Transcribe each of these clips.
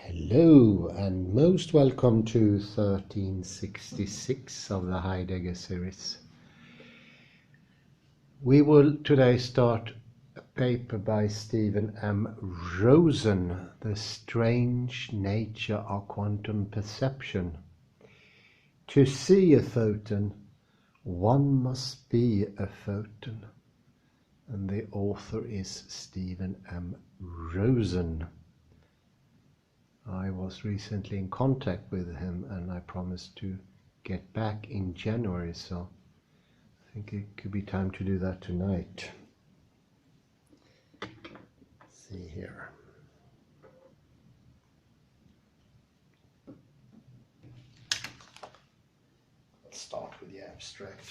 Hello and most welcome to 1366 of the Heidegger series. We will today start a paper by Stephen M. Rosen, The Strange Nature of Quantum Perception. To see a photon, one must be a photon. And the author is Stephen M. Rosen. I was recently in contact with him and I promised to get back in January, so I think it could be time to do that tonight. Let's see here. Let's start with the abstract.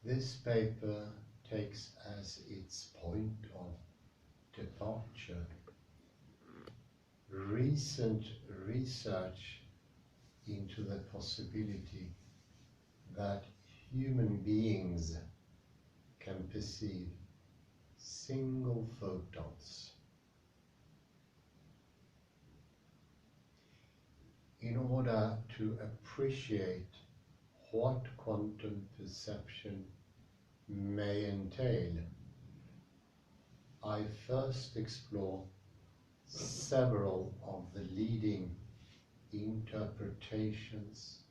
This paper takes as its point of departure recent research into the possibility that human beings can perceive single photons. In order to appreciate what quantum perception may entail, I first explore several of the leading interpretations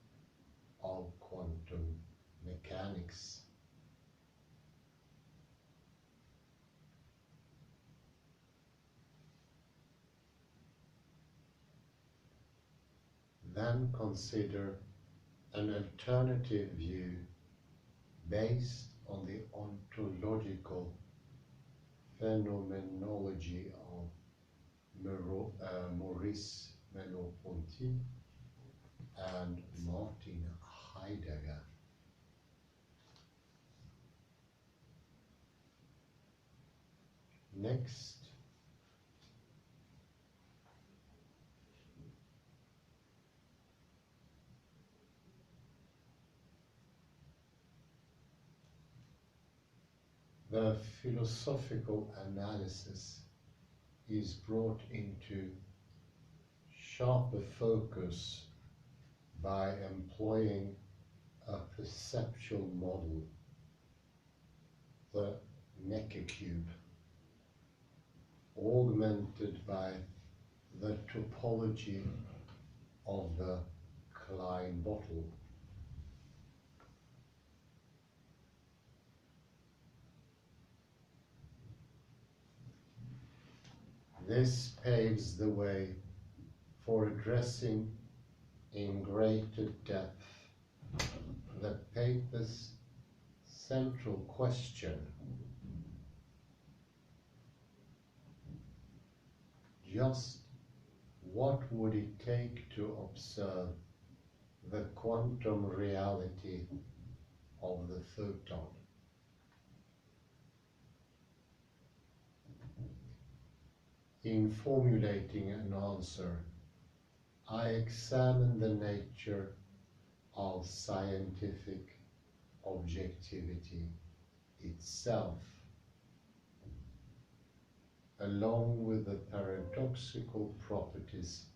of quantum mechanics. Then consider an alternative view based on the ontological phenomenology of Maurice, Merleau-Ponty and Martin Heidegger. Next, the philosophical analysis is brought into sharper focus by employing a perceptual model, the Necker cube, augmented by the topology of the Klein bottle. This paves the way for addressing in greater depth the paper's central question: just what would it take to observe the quantum reality of the photon? In formulating an answer, I examine the nature of scientific objectivity itself, along with the paradoxical properties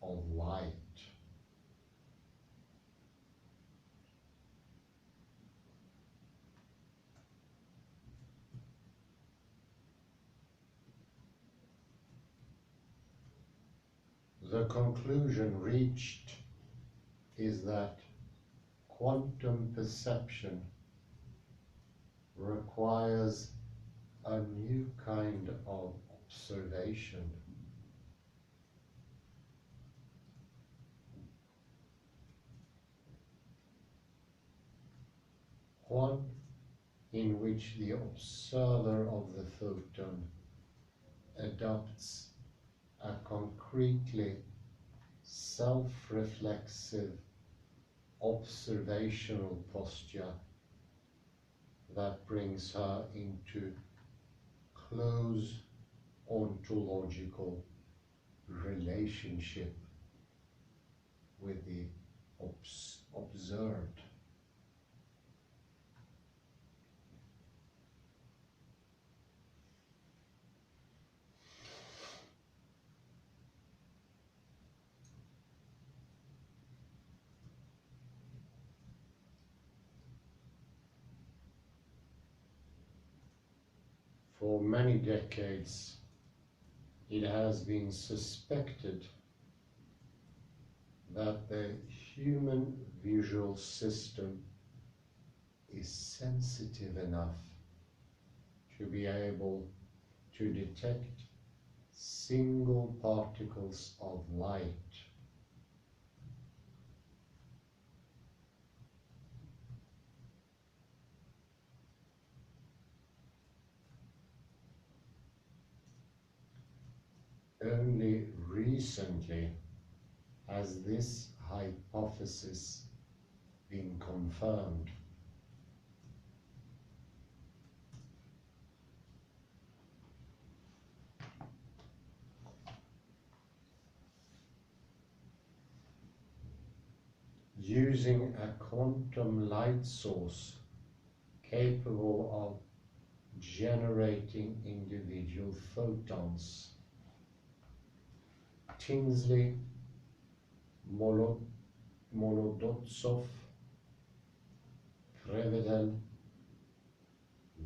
of light. The conclusion reached is that quantum perception requires a new kind of observation. One in which the observer of the photon adopts a concretely self-reflexive observational posture that brings her into close ontological relationship with the observed. For many decades, it has been suspected that the human visual system is sensitive enough to be able to detect single particles of light. Only recently has this hypothesis been confirmed. Using a quantum light source capable of generating individual photons, Tinsley, Molodtsov, Prevedel,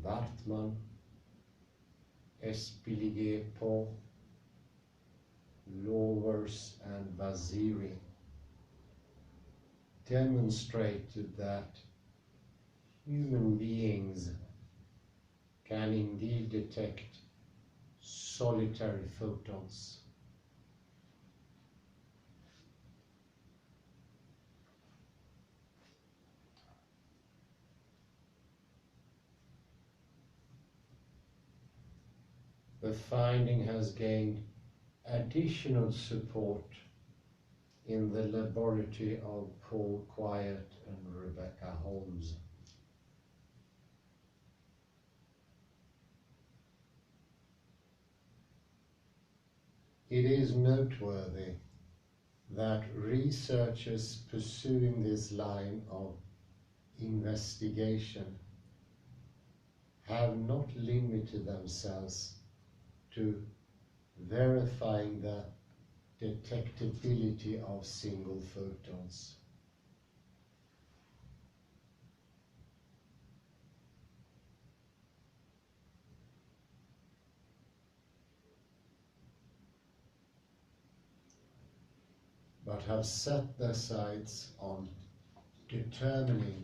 Wartman, Espiligepo, Lowers and Vaziri demonstrated that human beings can indeed detect solitary photons. The finding has gained additional support in the laboratory of Paul Quiet and Rebecca Holmes. It is noteworthy that researchers pursuing this line of investigation have not limited themselves to verifying the detectability of single photons. But have set their sights on determining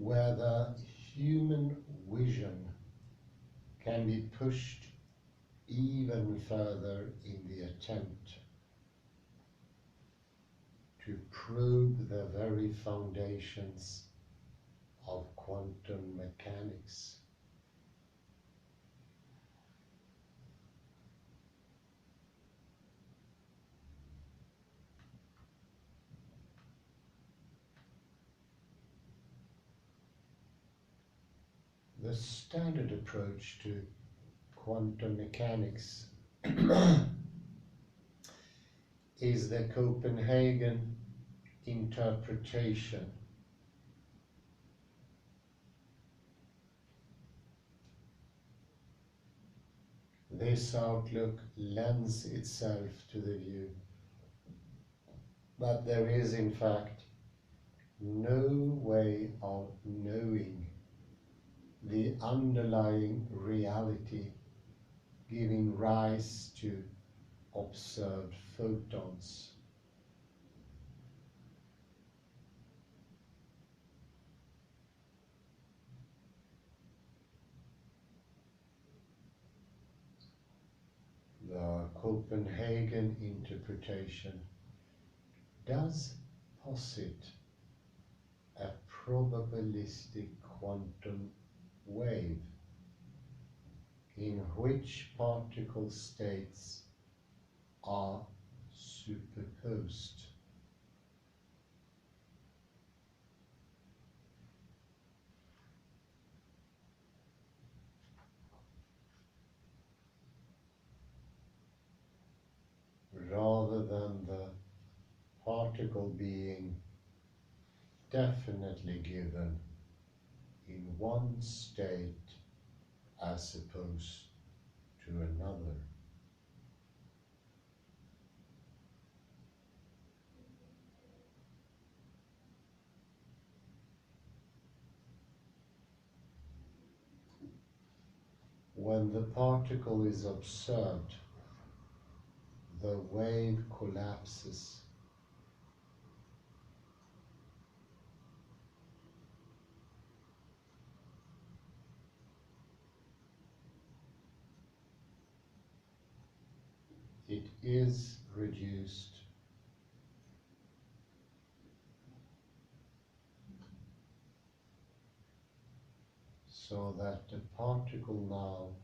whether human vision can be pushed even further in the attempt to probe the very foundations of quantum mechanics. The standard approach to quantum mechanics is the Copenhagen interpretation. This outlook lends itself to the view that there is in fact no way of knowing the underlying reality giving rise to observed photons. The Copenhagen interpretation does posit a probabilistic quantum wave in which particle states are superposed. Rather than the particle being definitely given in one state as opposed to another. When the particle is observed, the wave collapses. It is reduced so that the particle now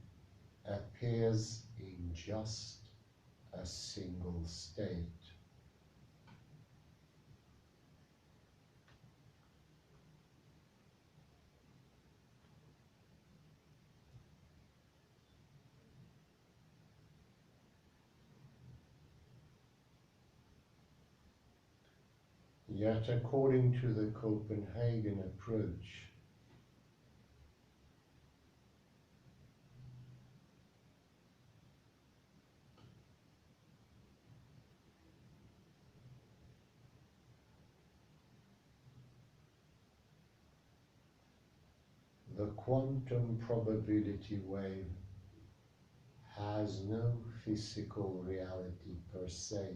appears in just a single state. Yet, according to the Copenhagen approach, the quantum probability wave has no physical reality per se,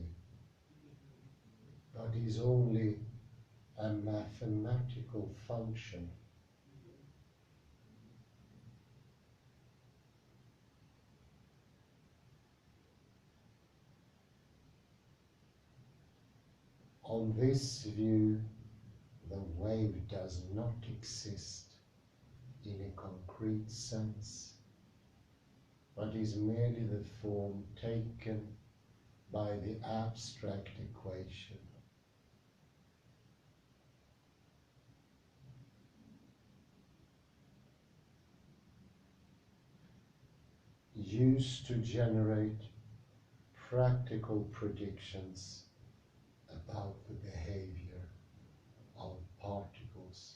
but is only a mathematical function. On this view, the wave does not exist in a concrete sense, but is merely the form taken by the abstract equation. Used to generate practical predictions about the behavior of particles.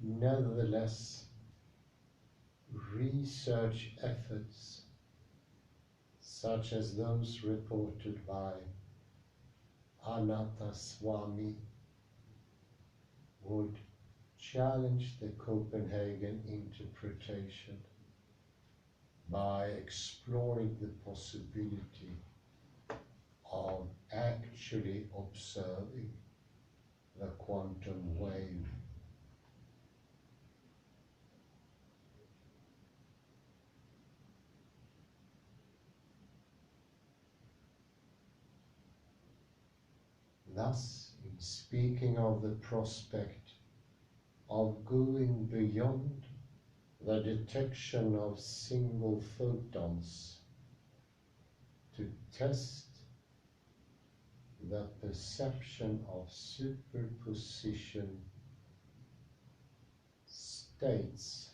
Nevertheless, research efforts such as those reported by Anathaswamy would challenge the Copenhagen interpretation by exploring the possibility of actually observing the quantum wave. Thus, in speaking of the prospect of going beyond the detection of single photons to test the perception of superposition states,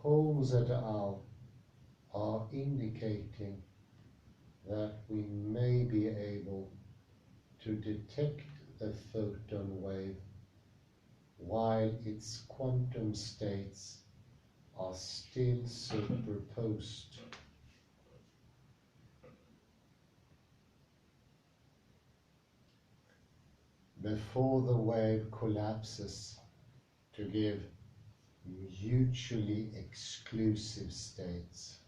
Holmes et al. Are indicating that we may be able to detect the photon wave while its quantum states are still superposed. Before the wave collapses to give mutually exclusive states.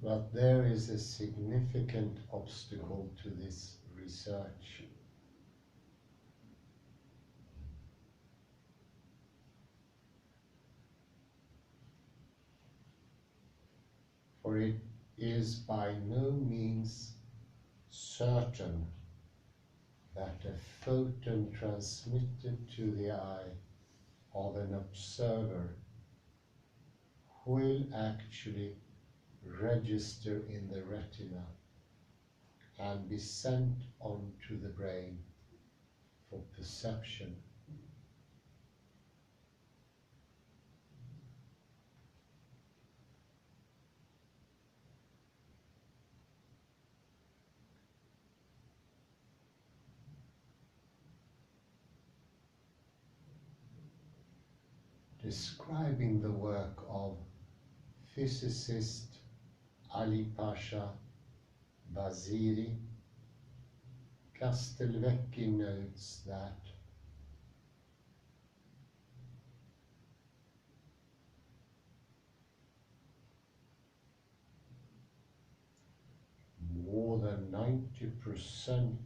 But there is a significant obstacle to this research. For it is by no means certain that a photon transmitted to the eye of an observer will actually register in the retina and be sent on to the brain for perception. Describing the work of physicist Ali Pasha Baziri, Castelvecchi notes that more than 90%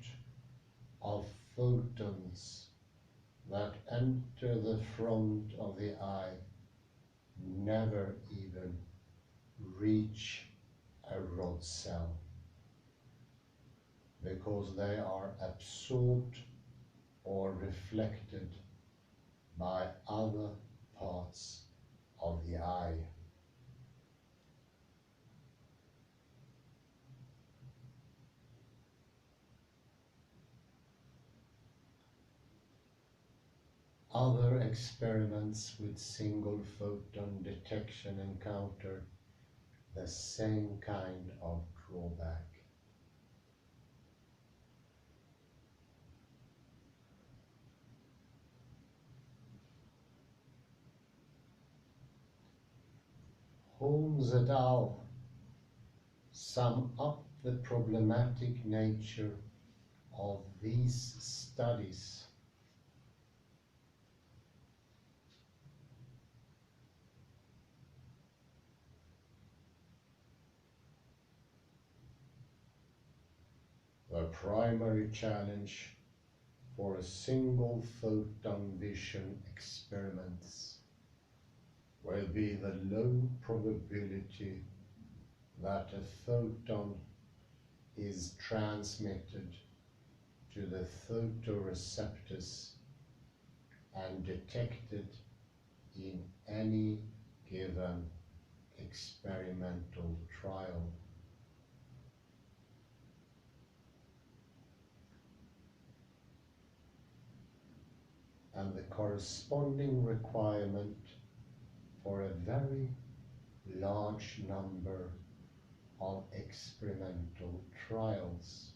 of photons that enter the front of the eye never even reach a rod cell, because they are absorbed or reflected by other parts of the eye. Other experiments with single photon detection encounter the same kind of drawback. Holmes et al. Sum up the problematic nature of these studies. The primary challenge for a single photon vision experiments will be the low probability that a photon is transmitted to the photoreceptors and detected in any given experimental trial. And the corresponding requirement for a very large number of experimental trials.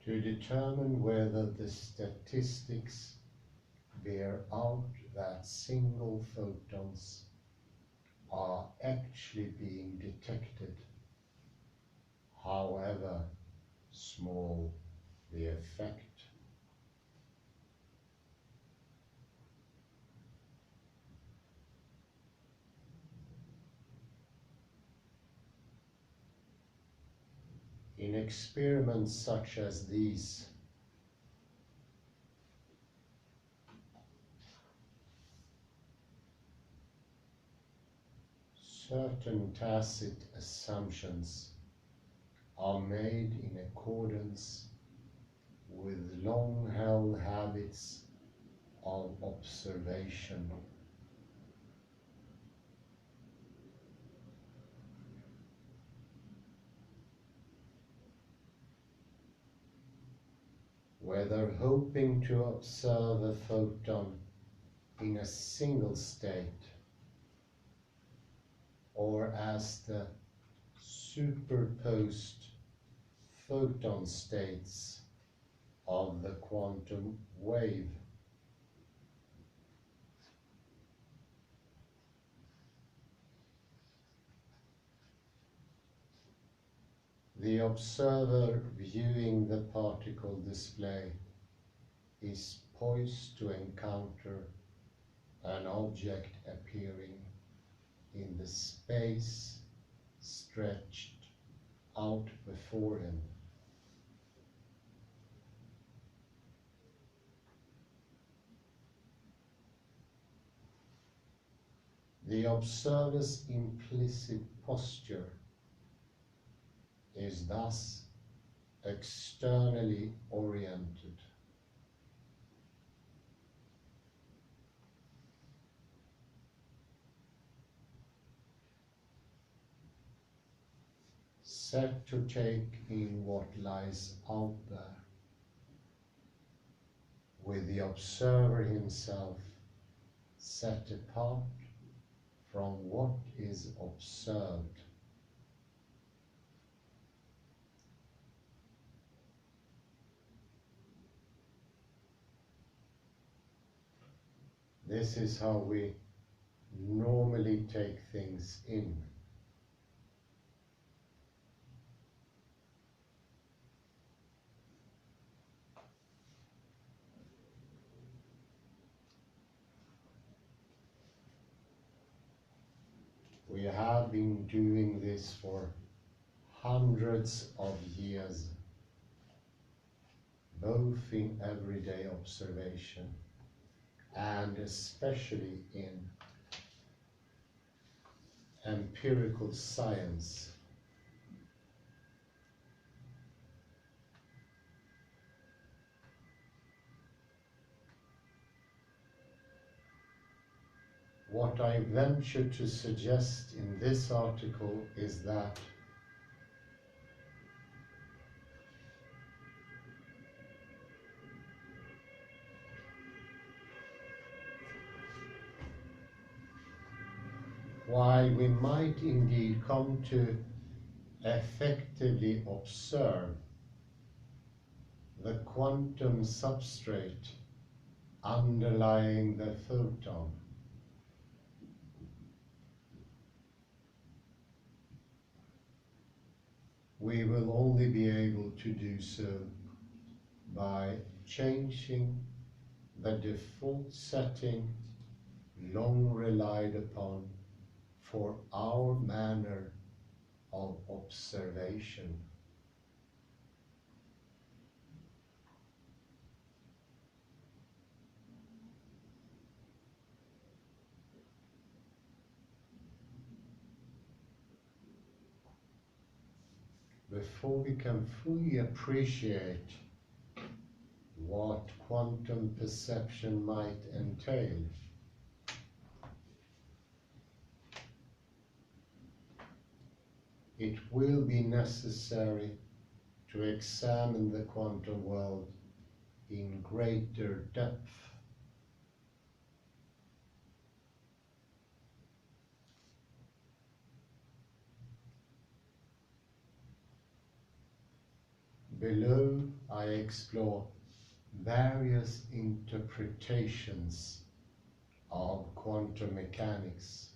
To determine whether the statistics bear out that single photons are actually being detected, however small the effect. In experiments such as these, certain tacit assumptions are made in accordance with long-held habits of observation. Whether hoping to observe a photon in a single state or as the superposed photon states of the quantum wave. The observer viewing the particle display is poised to encounter an object appearing in the space stretched out before him. The observer's implicit posture is thus externally oriented. 。set to take in what lies out there, with the observer himself set apart from what is observed. This is how we normally take things in. We have been doing this for hundreds of years, both in everyday observation and especially in empirical science. What I venture to suggest in this article is that while we might indeed come to effectively observe the quantum substrate underlying the photon, we will only be able to do so by changing the default setting long relied upon for our manner of observation. Before we can fully appreciate what quantum perception might entail, it will be necessary to examine the quantum world in greater depth. Below, I explore various interpretations of quantum mechanics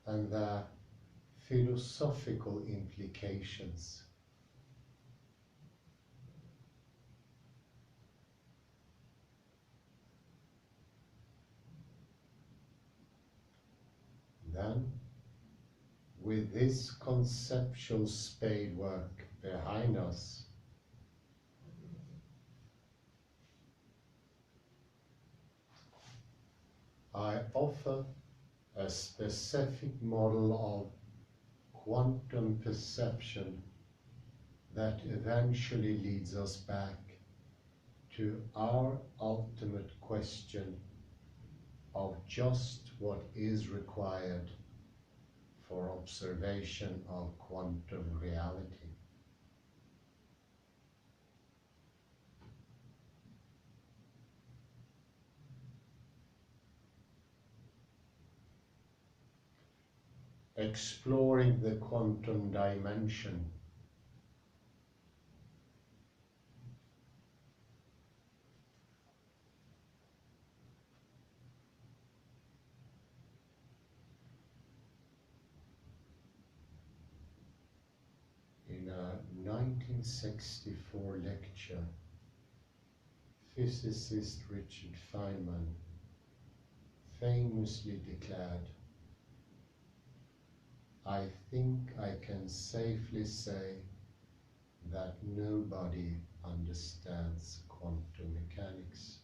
and their philosophical implications. Then, with this conceptual spadework behind us, I offer a specific model of quantum perception that eventually leads us back to our ultimate question of just what is required for observation of quantum reality. Exploring the quantum dimension. In a 1964 lecture, physicist Richard Feynman famously declared, "I think I can safely say that nobody understands quantum mechanics."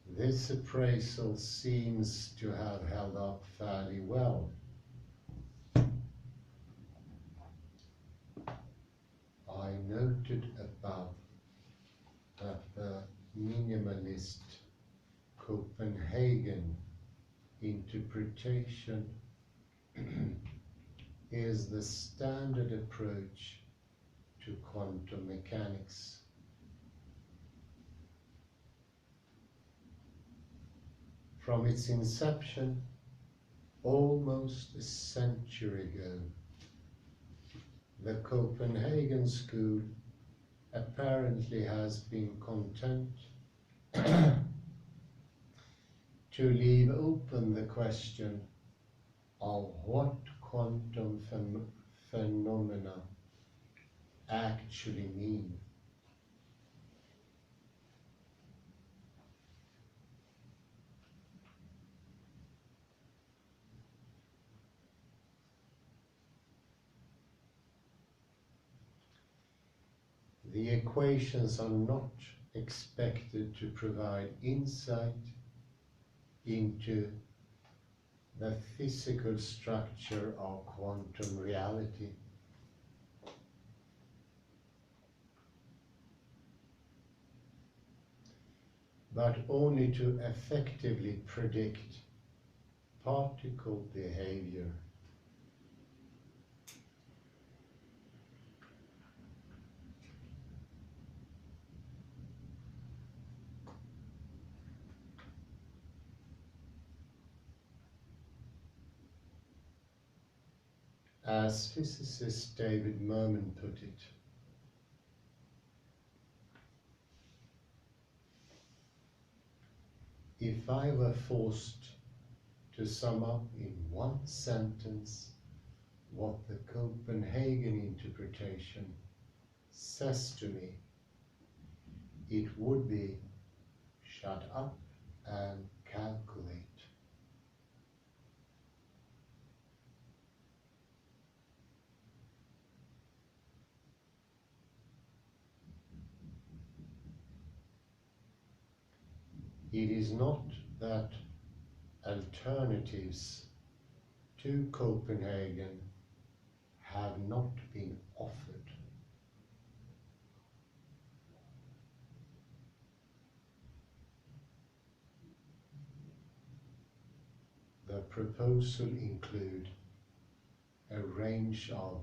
This appraisal seems to have held up fairly well. noted above that the minimalist Copenhagen interpretation is the standard approach to quantum mechanics. From its inception, almost a century ago, the Copenhagen school apparently has been content to leave open the question of what quantum phenomena actually mean. The equations are not expected to provide insight into the physical structure of quantum reality. But only to effectively predict particle behavior. As physicist David Merleau-Ponty put it, if I were forced to sum up in one sentence what the Copenhagen interpretation says to me, it would be, shut up and calculate. It is not that alternatives to Copenhagen have not been offered. The proposal include a range of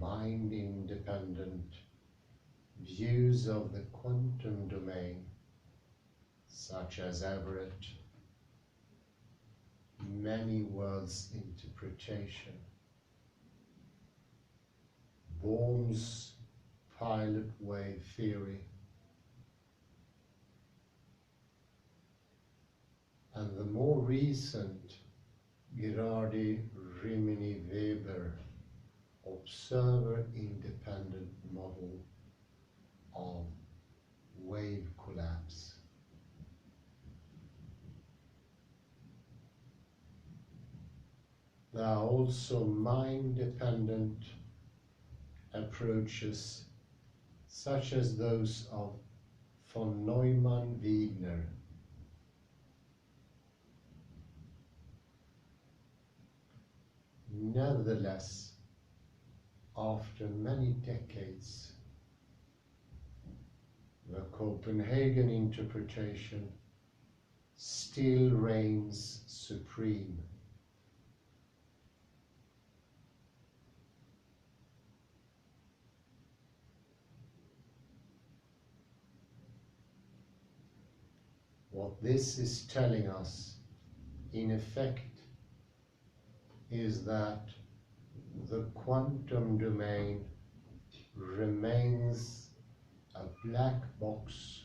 mind-independent views of the quantum domain, such as Everett, many worlds interpretation, Bohm's pilot wave theory, and the more recent Girardi-Rimini-Weber observer-independent model of wave collapse. There are also mind-dependent approaches, such as those of von Neumann-Wigner. Nevertheless, after many decades, the Copenhagen interpretation still reigns supreme. What this is telling us, in effect, is that the quantum domain remains a black box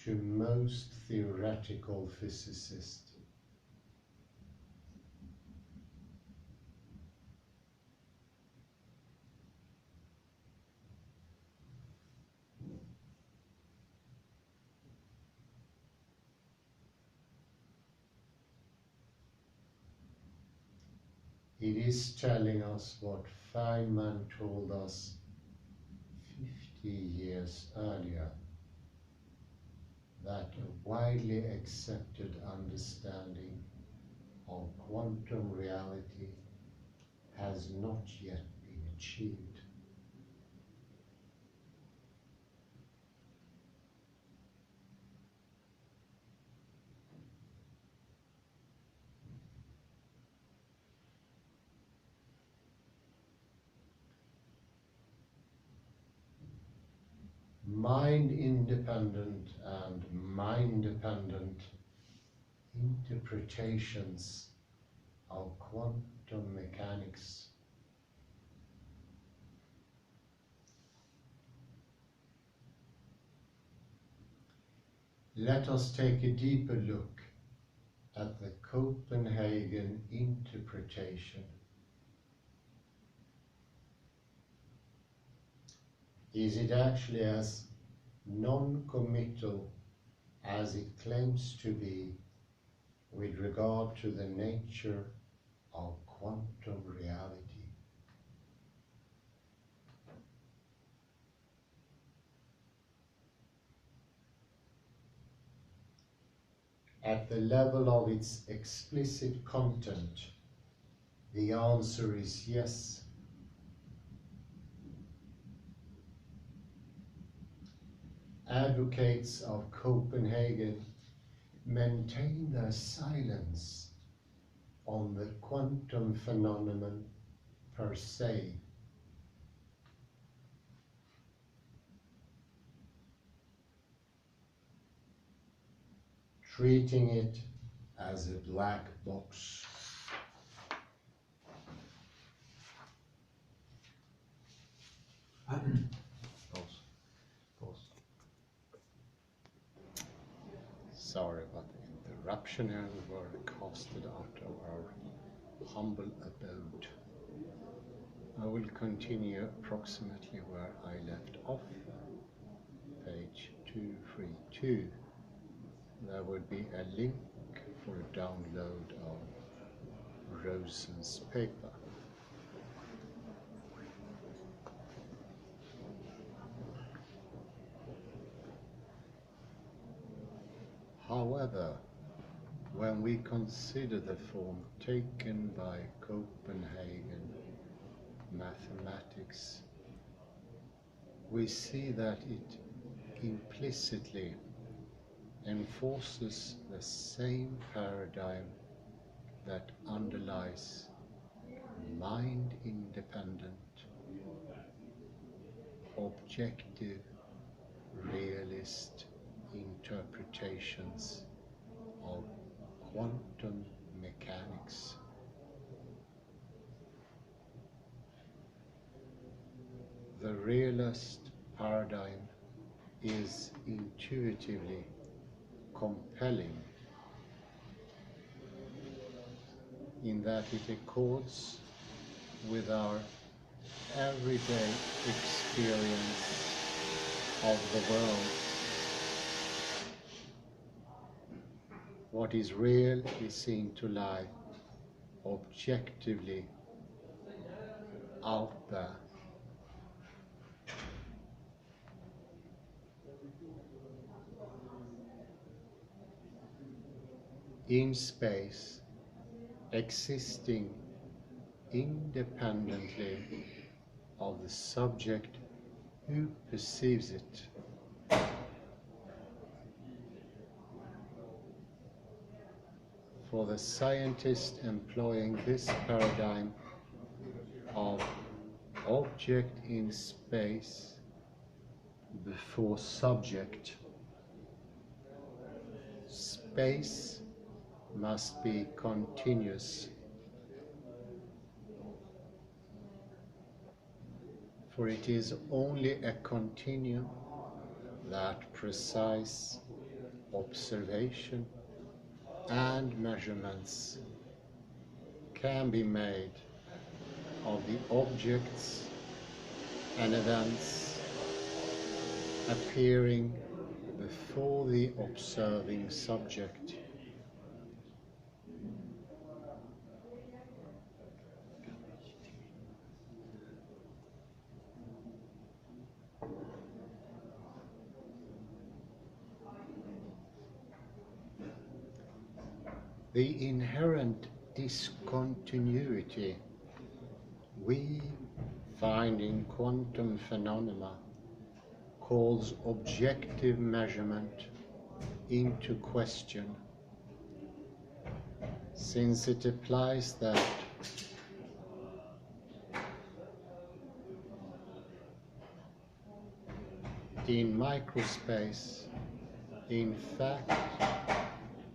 to most theoretical physicists. It is telling us what Feynman told us 50 years earlier, that a widely accepted understanding of quantum reality has not yet been achieved. mind-independent and mind-dependent interpretations of quantum mechanics. Let us take a deeper look at the Copenhagen interpretation. Is it actually as non-committal as it claims to be with regard to the nature of quantum reality? At the level of its explicit content, the answer is yes. Advocates of Copenhagen maintain their silence on the quantum phenomenon per se. Treating it as a black box. Sorry about the interruption here. We were casted out of our humble abode. I will continue approximately where I left off, page 232. There would be a link for a download of Rosen's paper. However, when we consider the form taken by Copenhagen mathematics, we see that it implicitly enforces the same paradigm that underlies mind-independent, objective, realist interpretations of quantum mechanics. The realist paradigm is intuitively compelling in that it accords with our everyday experience of the world. What is real is seen to lie objectively out there. In space, existing independently of the subject who perceives it. For the scientist employing this paradigm of object in space before subject, space must be continuous, for it is only a continuum that precise observation and measurements can be made of the objects and events appearing before the observing subject. The inherent discontinuity we find in quantum phenomena calls objective measurement into question, since it implies that in microspace, in fact,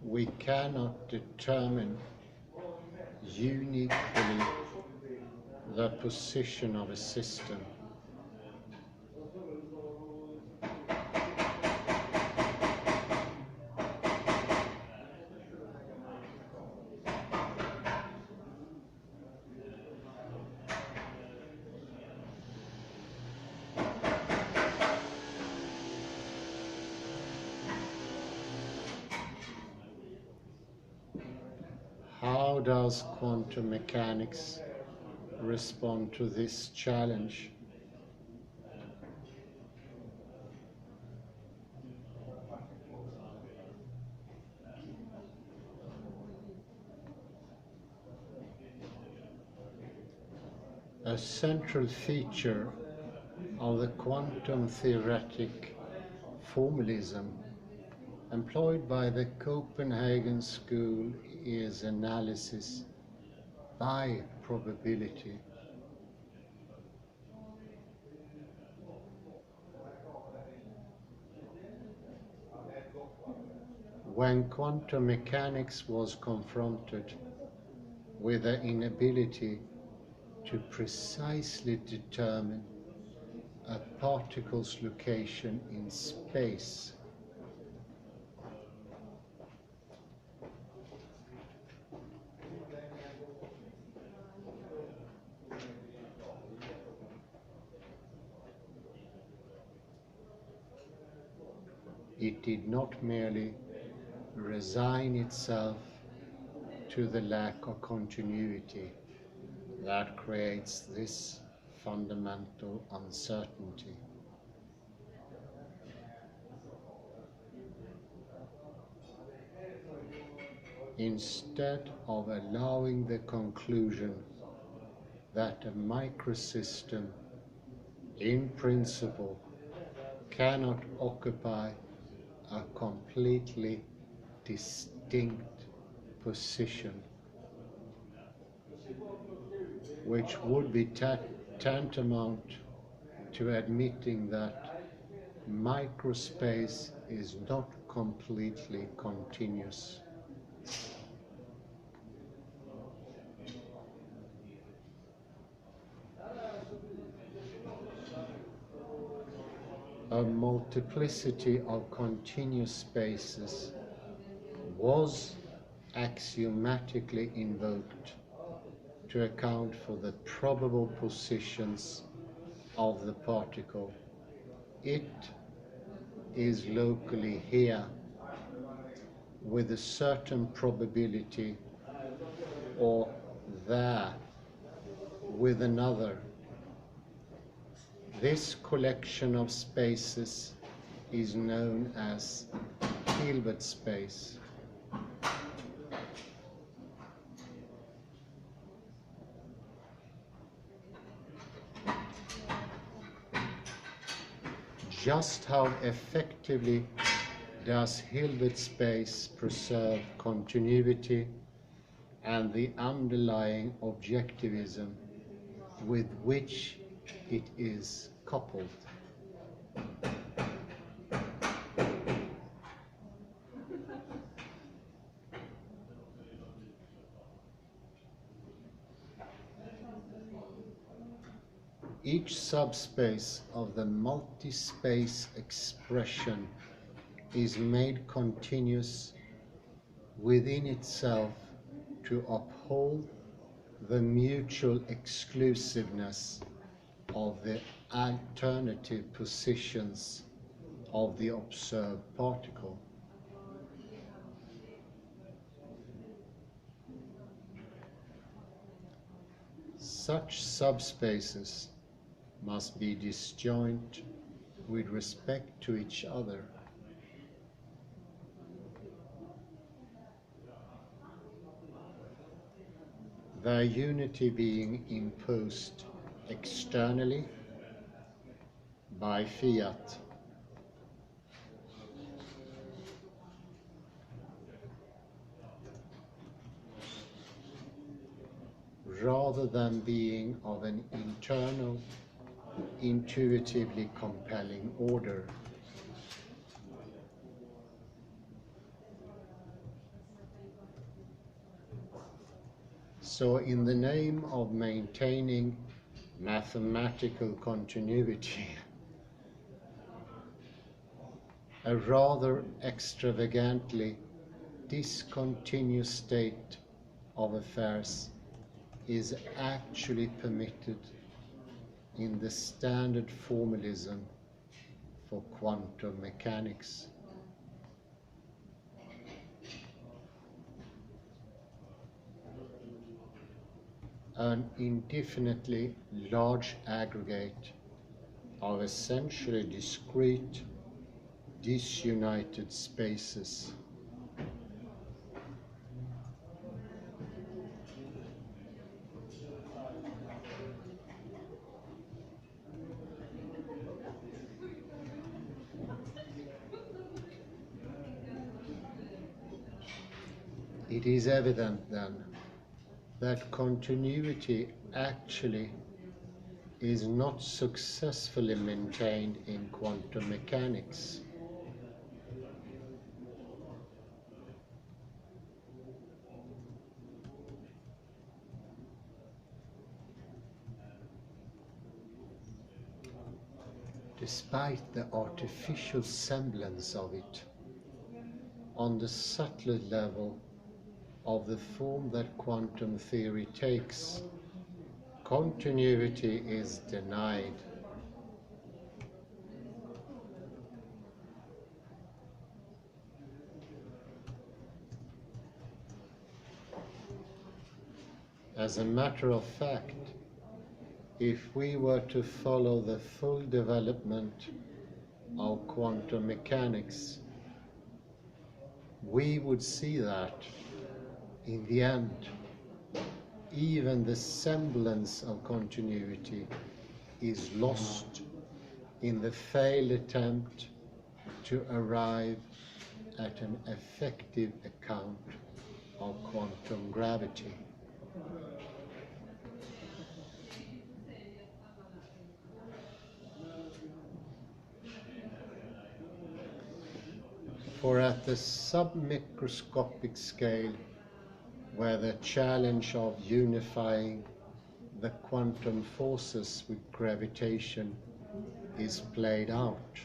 we cannot determine uniquely the position of a system. How does quantum mechanics respond to this challenge? A central feature of the quantum theoretic formalism employed by the Copenhagen school is analysis by probability. When quantum mechanics was confronted with the inability to precisely determine a particle's location in space, it did not merely resign itself to the lack of continuity that creates this fundamental uncertainty. Instead of allowing the conclusion that a microsystem in principle cannot occupy a completely distinct position, which would be tantamount to admitting that microspace is not completely continuous. A multiplicity of continuous spaces was axiomatically invoked to account for the probable positions of the particle. It is locally here with a certain probability, or there with another. This collection of spaces is known as Hilbert space. Just how effectively does Hilbert space preserve continuity and the underlying objectivism with which it is coupled? Each subspace of the multi-space expression is made continuous within itself to uphold the mutual exclusiveness of the alternative positions of the observed particle. Such subspaces must be disjoint with respect to each other. Their unity being imposed externally by fiat. Rather than being of an internal, intuitively compelling order. So in the name of maintaining mathematical continuity, a rather extravagantly discontinuous state of affairs is actually permitted in the standard formalism for quantum mechanics. An indefinitely large aggregate of essentially discrete, disunited spaces. It is evident then that continuity actually is not successfully maintained in quantum mechanics. Despite the artificial semblance of it, on the subtler level of the form that quantum theory takes, continuity is denied. As a matter of fact, if we were to follow the full development of quantum mechanics, we would see that, in the end, even the semblance of continuity is lost in the failed attempt to arrive at an effective account of quantum gravity. For at the submicroscopic scale, where the challenge of unifying the quantum forces with gravitation is played out,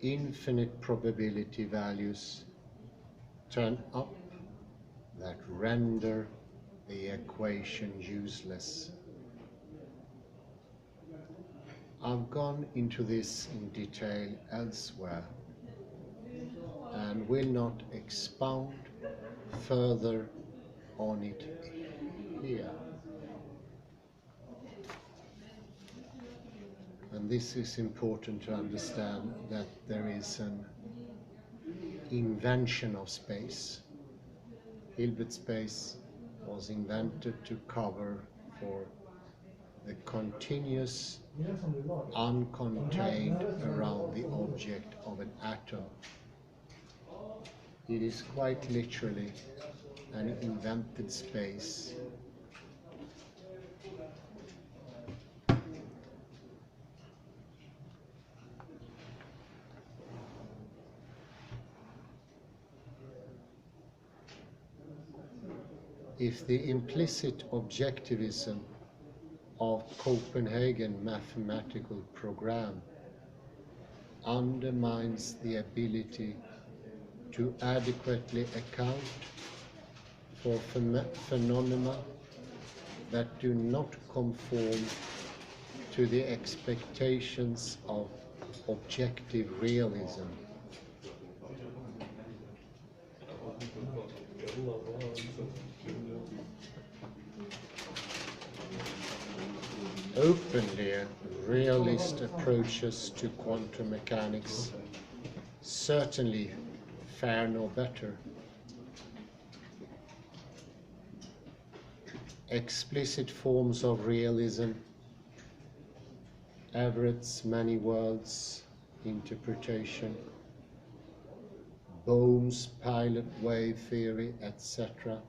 infinite probability values turn up that render the equation useless. I've gone into this in detail elsewhere and will not expound further on it here. And this is important to understand, that there is an invention of space. Hilbert space was invented to cover for the continuous uncontained around the object of an atom. It is quite literally an invented space. If the implicit objectivism of Copenhagen mathematical program undermines the ability to adequately account for phenomena that do not conform to the expectations of objective realism. Openly realist approaches to quantum mechanics certainly fare no better. Explicit forms of realism, Everett's many worlds interpretation, Bohm's pilot wave theory, etc.,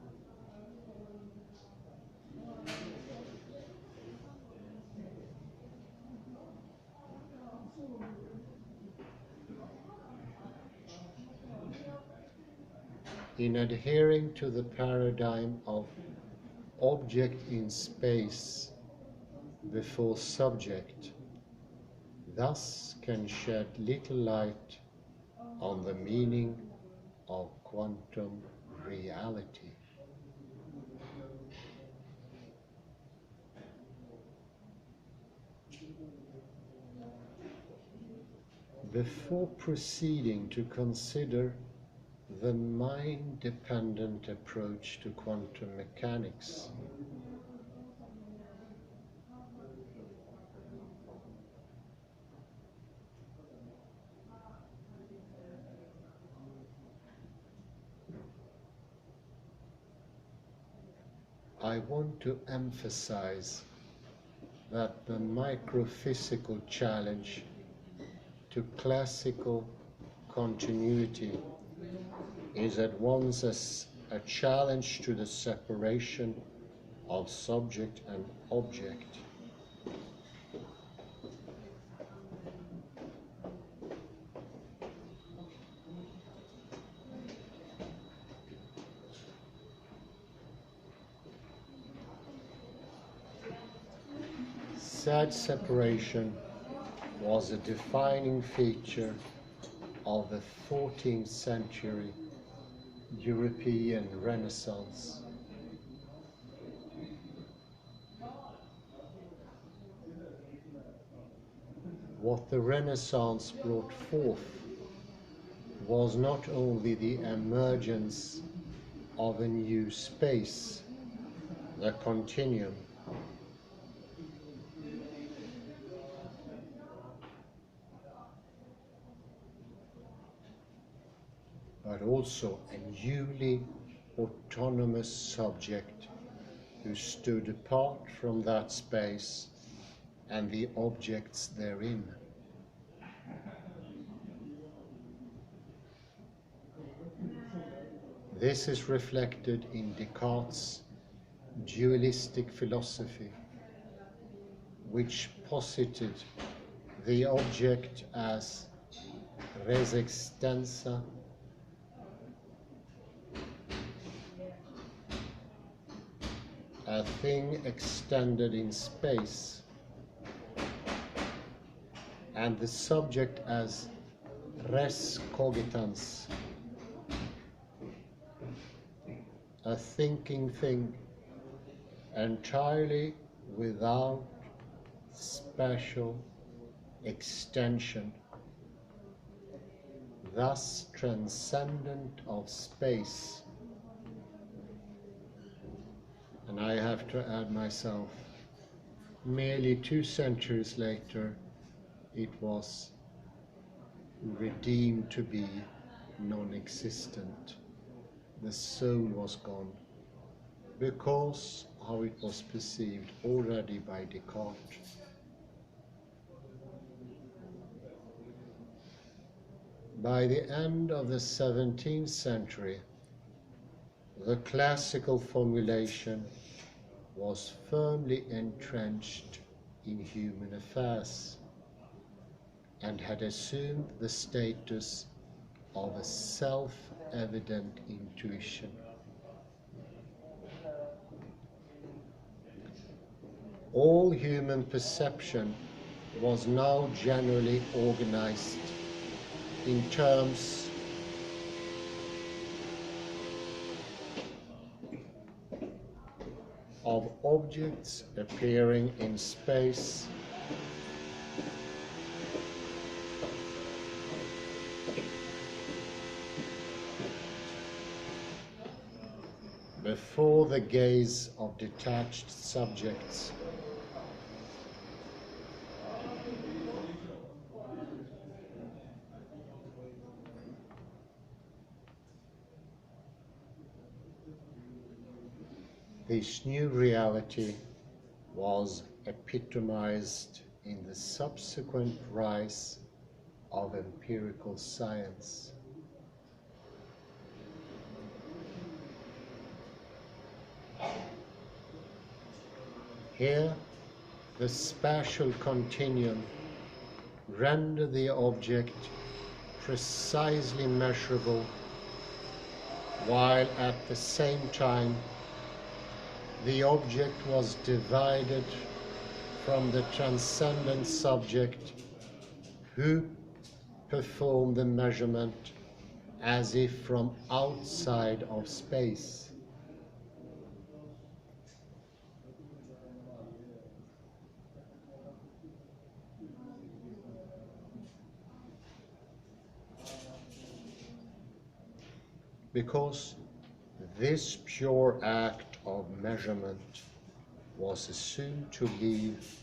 in adhering to the paradigm of object in space before subject, thus can shed little light on the meaning of quantum reality. Before proceeding to consider the mind-dependent approach to quantum mechanics, I want to emphasize that the microphysical challenge to classical continuity is at once a challenge to the separation of subject and object. Said separation was a defining feature of the 14th century European Renaissance. What the Renaissance brought forth was not only the emergence of a new space, the continuum, but also a newly autonomous subject who stood apart from that space and the objects therein. This is reflected in Descartes' dualistic philosophy, which posited the object as res extensa, a thing extended in space, and the subject as res cogitans, a thinking thing entirely without spatial extension, thus transcendent of space. And I have to add myself, merely 2 centuries later, it was redeemed to be non-existent. The soul was gone, because how it was perceived already by Descartes. By the end of the 17th century, the classical formulation was firmly entrenched in human affairs and had assumed the status of a self-evident intuition. All human perception was now generally organized in terms of objects appearing in space before the gaze of detached subjects. This new reality was epitomized in the subsequent rise of empirical science. Here, the spatial continuum rendered the object precisely measurable while at the same time the object was divided from the transcendent subject who performed the measurement as if from outside of space. Because this pure act of measurement was assumed to leave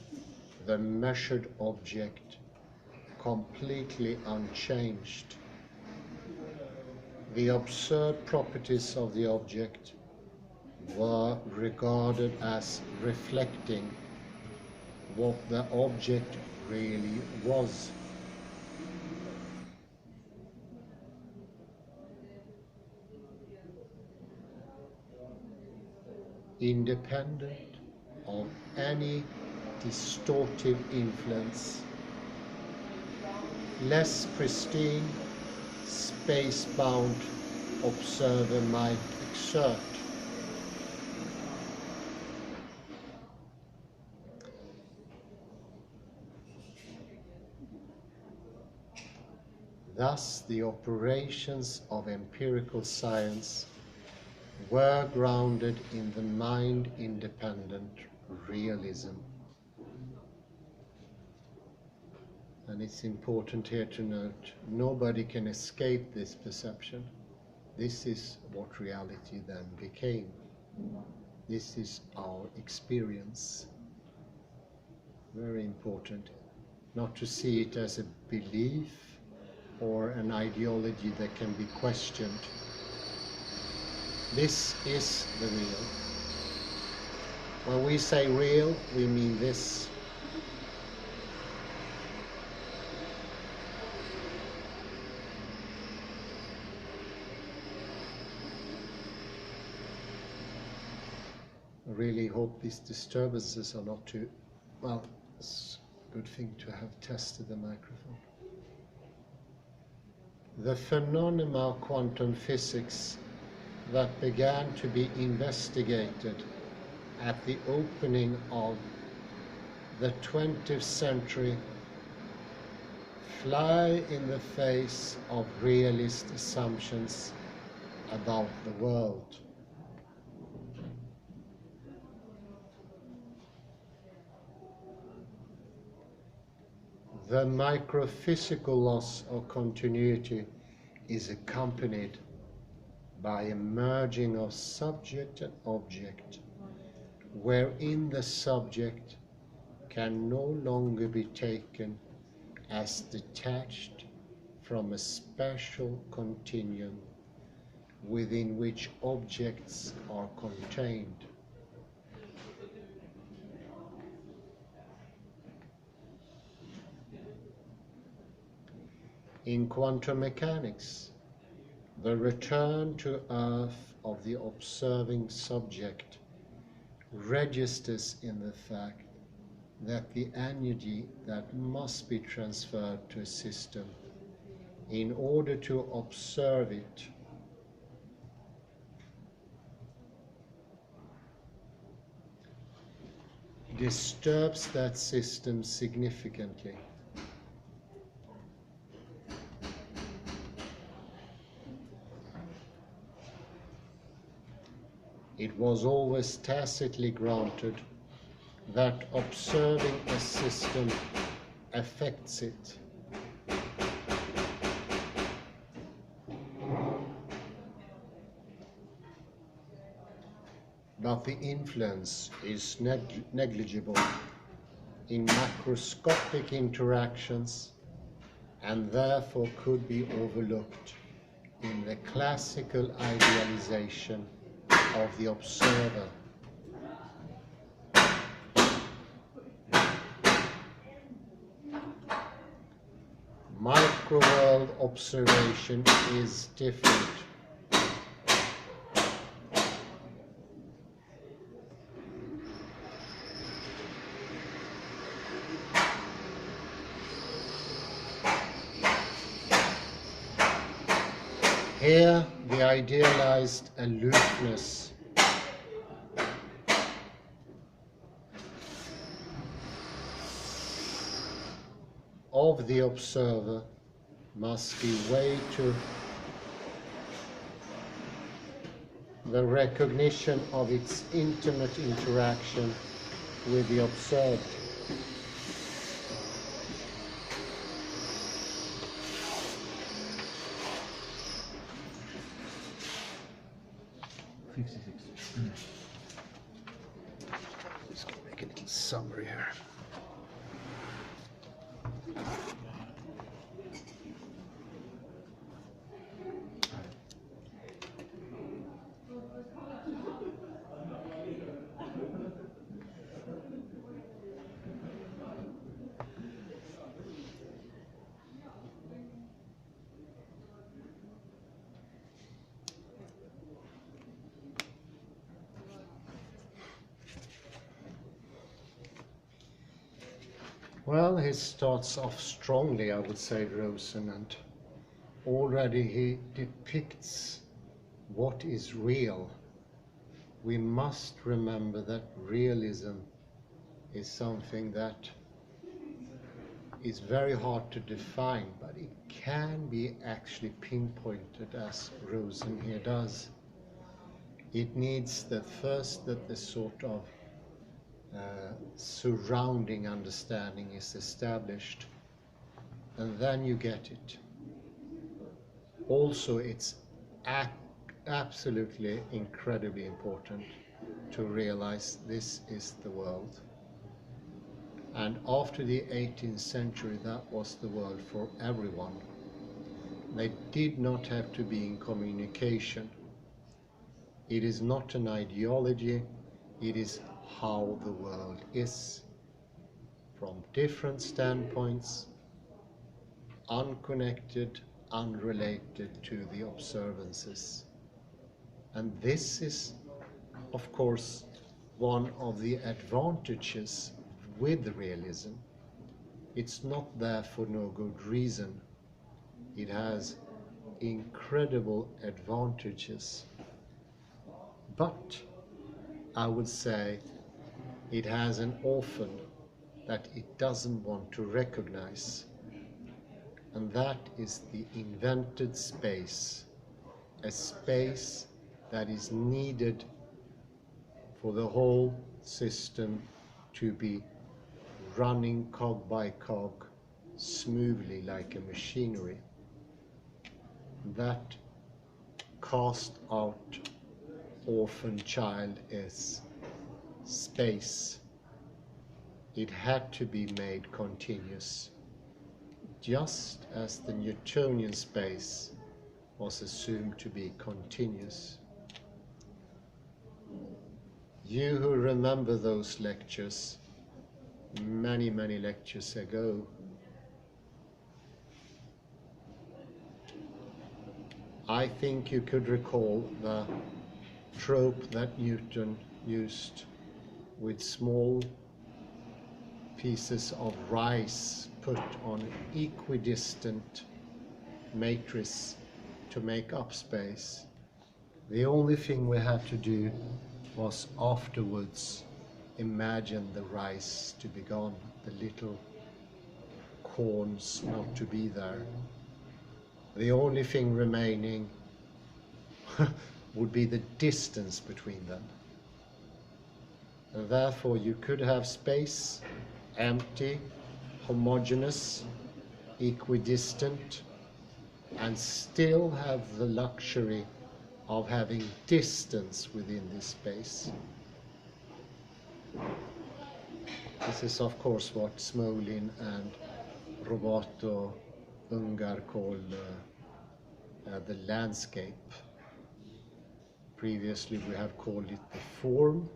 the measured object completely unchanged. The observed properties of the object were regarded as reflecting what the object really was. Independent of any distortive influence, less pristine, space-bound observer might exert. Thus, the operations of empirical science were grounded in the mind-independent realism. And it's important here to note, nobody can escape this perception. This is what reality then became. This is our experience. Very important. Not to see it as a belief or an ideology that can be questioned. This is the real. When we say real, we mean this. I really hope these disturbances are not too, well, it's a good thing to have tested the microphone. The phenomena of quantum physics that began to be investigated at the opening of the 20th century fly in the face of realist assumptions about the world. The microphysical loss of continuity is accompanied by a merging of subject and object, wherein the subject can no longer be taken as detached from a special continuum within which objects are contained. In quantum mechanics, the return to Earth of the observing subject registers in the fact that the energy that must be transferred to a system in order to observe it disturbs that system significantly. It was always tacitly granted that observing a system affects it. But the influence is negligible in macroscopic interactions and therefore could be overlooked in the classical idealization of the observer. Microworld observation is different. Here, the idealized aloofness of the observer must give way to the recognition of its intimate interaction with the observed. Just gonna make a little summary here. Well, he starts off strongly, I would say, Rosen, and already he depicts what is real. We must remember that realism is something that is very hard to define, but it can be actually pinpointed, as Rosen here does. It needs that first that the sort of surrounding understanding is established, and then you get it. Also, it's absolutely incredibly important to realize this is the world. And after the 18th century, that was the world for everyone. They did not have to be in communication. It is not an ideology, it is how the world is, from different standpoints, unconnected, unrelated to the observances. And this is, of course, one of the advantages with realism. It's not there for no good reason. It has incredible advantages. But I would say it has an orphan that it doesn't want to recognize, and that is the invented space, a space that is needed for the whole system to be running cog by cog smoothly like a machinery. That cast out orphan child is space. It had to be made continuous, just as the Newtonian space was assumed to be continuous. You who remember those lectures, many, many lectures ago, I think you could recall the trope that Newton used with small pieces of rice put on an equidistant matrix to make up space. The only thing we had to do was afterwards imagine the rice to be gone, the little corns not to be there. The only thing remaining would be the distance between them. And therefore you could have space, empty, homogeneous, equidistant, and still have the luxury of having distance within this space. This is of course what Smolin and Roberto Ungar call the landscape. Previously we have called it the form.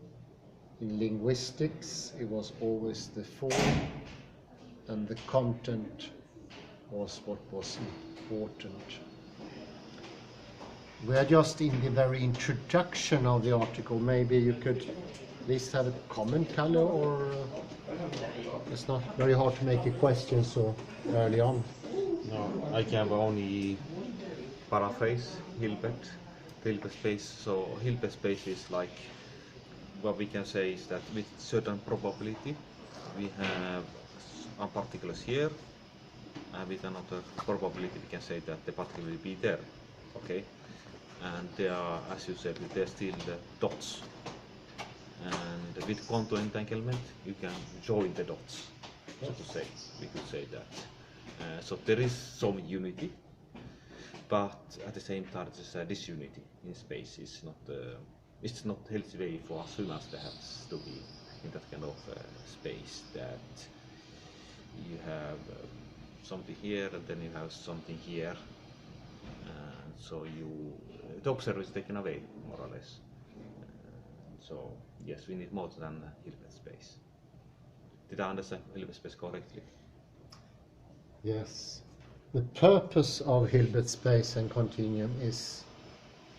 In linguistics it was always the form, and the content was what was important. We are just in the very introduction of the article. Maybe you could at least have a comment, Kalle, or it's not very hard to make a question so early on. No, I can only paraphrase Hilbert. the Hilbert space. So Hilbert space is like, what we can say is that with certain probability we have some particles here, and with another probability we can say that the particle will be there. Okay, and they are, as you said, they're still the dots. And with quantum entanglement you can join the dots, so to say. We could say that. So there is some unity, but at the same time there's a disunity in space. It's not healthy way for us humans to have to be in that kind of space, that you have something here and then you have something here, and so the observer is taken away, more or less. So yes, we need more than Hilbert space. Did I understand Hilbert space correctly? Yes. The purpose of Hilbert space and continuum is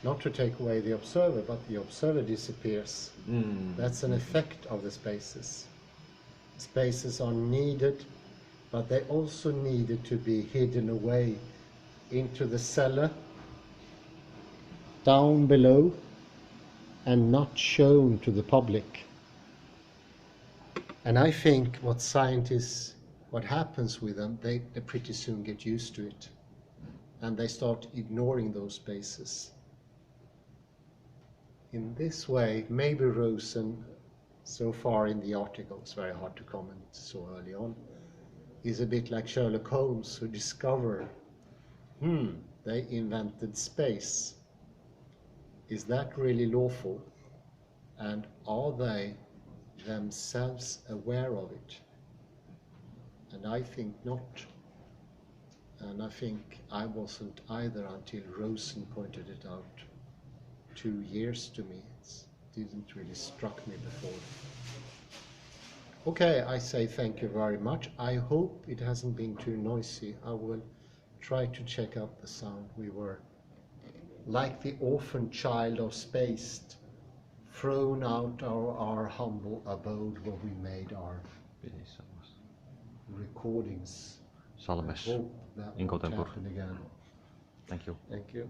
not to take away the observer, but the observer disappears. That's an effect of the spaces. Spaces are needed, but they also needed to be hidden away into the cellar, down below, and not shown to the public. And I think what happens with them, they pretty soon get used to it, and they start ignoring those spaces. In this way, maybe Rosen, so far in the article, it's very hard to comment so early on, is a bit like Sherlock Holmes, who discover, they invented space. Is that really lawful? And are they themselves aware of it? And I think not. And I think I wasn't either until Rosen pointed it out 2 years to me. It didn't really struck me before. Okay, I say thank you very much. I hope it hasn't been too noisy. I will try to check out the sound. We were like the orphan child of space, thrown out our humble abode where we made our recordings. Salmes I hope that won't happen again. Thank you. Thank you.